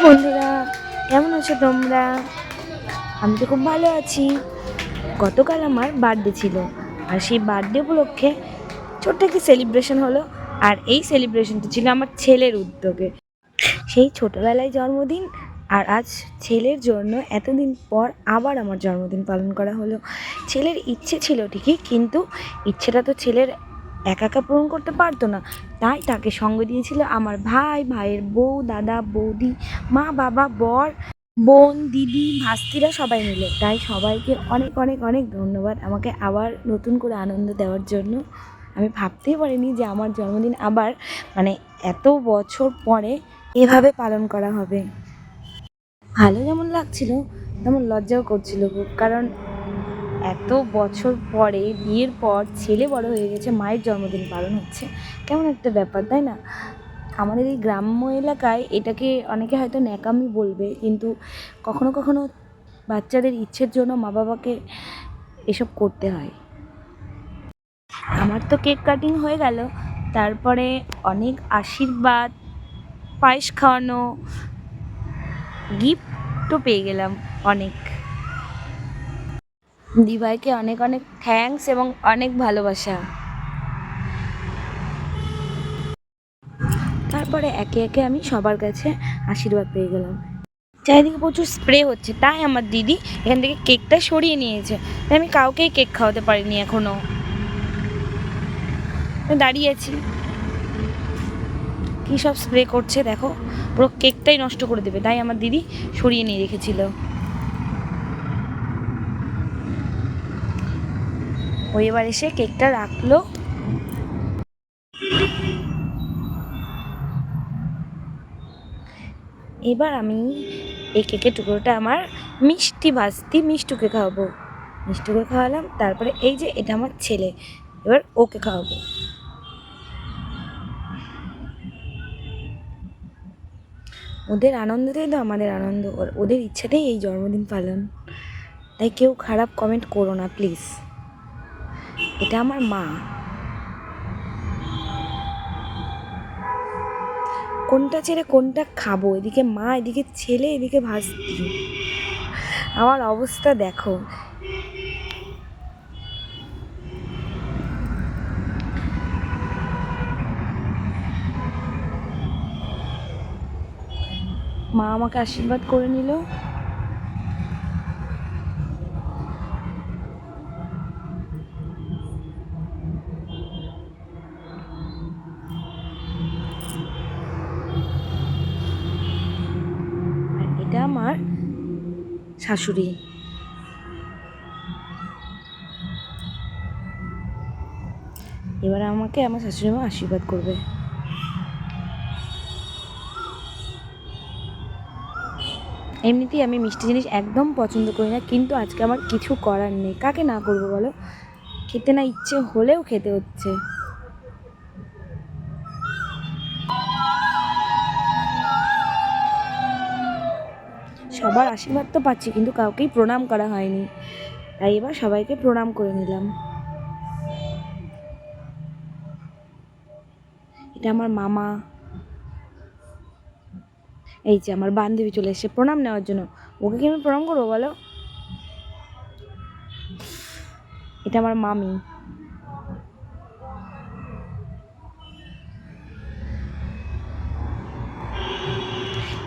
বন্ধুরা, কেমন আছো তোমরা? আমি তো খুব ভালো আছি। গতকাল আমার বার্থডে ছিল, আর সেই বার্থডে উপলক্ষে ছোট্ট একটি সেলিব্রেশন হলো। আর এই সেলিব্রেশনটা ছিল আমার ছেলের উদ্যোগে। সেই ছোটোবেলায় জন্মদিন, আর আজ ছেলের জন্য এতদিন পর আবার আমার জন্মদিন পালন করা হলো। ছেলের ইচ্ছে ছিল ঠিকই, কিন্তু ইচ্ছেটা তো ছেলের একা একা পূরণ করতে পারতো না। তাই তাকে সঙ্গ দিয়েছিল আমার ভাই, ভাইয়ের বউ, দাদা, বৌদি, মা, বাবা, বর, বোন, দিদি, ভাস্তিরা সবাই মিলে। তাই সবাইকে অনেক অনেক অনেক ধন্যবাদ আমাকে আবার নতুন করে আনন্দ দেওয়ার জন্য। আমি ভাবতেই পারিনি যে আমার জন্মদিন আবার এত বছর পরে এভাবে পালন করা হবে। ভালো যেমন লাগছিল তেমন লজ্জাও করছিল খুব, কারণ এত বছর পরে, বিয়ের পর ছেলে বড় হয়ে গেছে, মায়ের জন্মদিন পালন হচ্ছে, কেমন একটা ব্যাপার, তাই না? আমাদের এই গ্রাম্য এলাকায় এটাকে অনেকে হয়তো ন্যাকামি বলবে, কিন্তু কখনো কখনো বাচ্চাদের ইচ্ছের জন্য মা বাবাকে এসব করতে হয়। আমার তো কেক কাটিং হয়ে গেল, তারপরে অনেক আশীর্বাদ, পায়েস খাওয়ানো, গিফটও পেয়ে গেলাম অনেক। দিভাইকে অনেক অনেক থ্যাঙ্কস এবং অনেক ভালোবাসা। তারপরে একে একে আমি সবার কাছে আশীর্বাদ পেয়ে গেলাম। চারিদিকে প্রচুর স্প্রে হচ্ছে, তাই আমার দিদি এখান থেকে কেকটা সরিয়ে নিয়েছে। তাই আমি কাউকেই কেক খাওয়াতে পারিনি এখনো, দাঁড়িয়ে আছি। কী সব স্প্রে করছে দেখো, পুরো কেকটাই নষ্ট করে দেবে, তাই আমার দিদি সরিয়ে নিয়ে রেখেছিল। ওই এবার এসে কেকটা রাখলো। এবার আমি এই কেকের টুকরোটা আমার মিষ্টি ভাস্তি মিষ্টুকে খাওয়াবো। মিষ্টুকে খাওয়ালাম, তারপরে এই যে এটা আমার ছেলে, এবার ওকে খাওয়াবো। ওদের আনন্দতেই তো আমাদের আনন্দ, ওদের ইচ্ছাতেই এই জন্মদিন পালন। তাই কেউ খারাপ কমেন্ট করো না প্লিজ। এটা আমার মা। কোনটা ছেড়ে কোনটা খাবো, এদিকে মা, এদিকে ছেলে, এদিকে ভাস্তি। আমার অবস্থা দেখো। মা আমাকে আশীর্বাদ করে নিল। আর এটা আমার শাশুড়ি। এবার আমাকে আমার শাশুড়ি মা আশীর্বাদ করবে। এমনিতেই আমি মিষ্টি জিনিস একদম পছন্দ করি না, কিন্তু আজকে আমার কিছু করার নেই। কাকে না করবো বলো? খেতে না ইচ্ছে হলেও খেতে হচ্ছে। সবার আশীর্বাদ তো পাচ্ছি, কিন্তু কাউকেই প্রণাম করা হয়নি, তাই এবার সবাইকে প্রণাম করে নিলাম। এটা আমার মামা। এই যে আমার বান্ধবী চলে এসেছে প্রণাম নেওয়ার জন্য। ওকে কি আমি প্রণাম করবো বলো? এটা আমার মামি।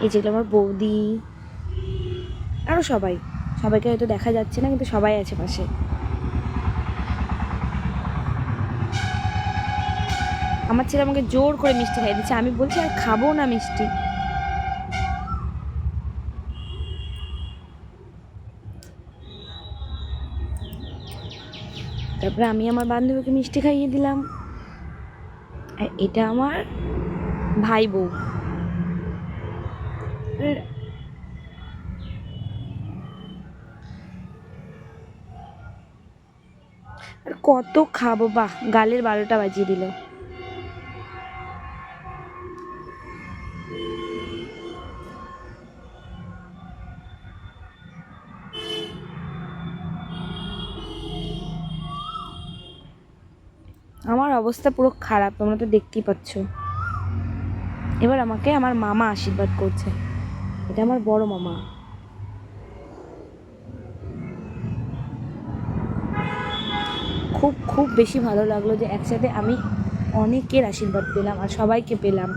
এই যেগুলো আমার বৌদি, আরও সবাই। সবাইকে হয়তো দেখা যাচ্ছে না, কিন্তু সবাই আছে পাশে। আমার ছেলে আমাকে জোর করে মিষ্টি খাইয়ে দিচ্ছে, আমি বলছি আর খাবো না মিষ্টি। তারপরে আমি আমার বান্ধবীকে মিষ্টি খাইয়ে দিলাম। আর এটা আমার ভাই বউ। আর কত খাবো, বাহ, গালের 12টা বাজিয়ে দিল। আমার অবস্থা পুরো খারাপ, তোমরা তো দেখতেই পাচ্ছ। এবার আমাকে আমার মামা আশীর্বাদ করছে। এটা আমার বড় মামা। খুব খুব বেশি ভালো লাগলো যে একসাথে আমি অনেকের আশীর্বাদ পেলাম আর সবাইকে পেলাম।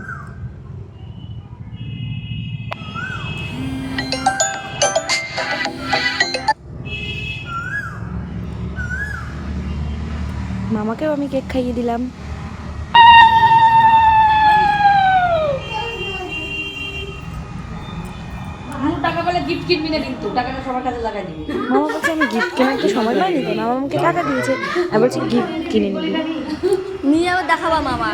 মামাকেও আমি কেক খাইয়ে দিলাম। টাকা পেলে গিফট কিনবি না, কিন্তু টাকাটা সবার কাছে লাগাই দিবি। মামা বলছে আমি গিফট কেনার তো সময় পাইনি, তো মামা আমাকে টাকা দিয়েছে আর বলছে গিফট কিনে নিবি। নিয়ে আবার দেখাবা মামা।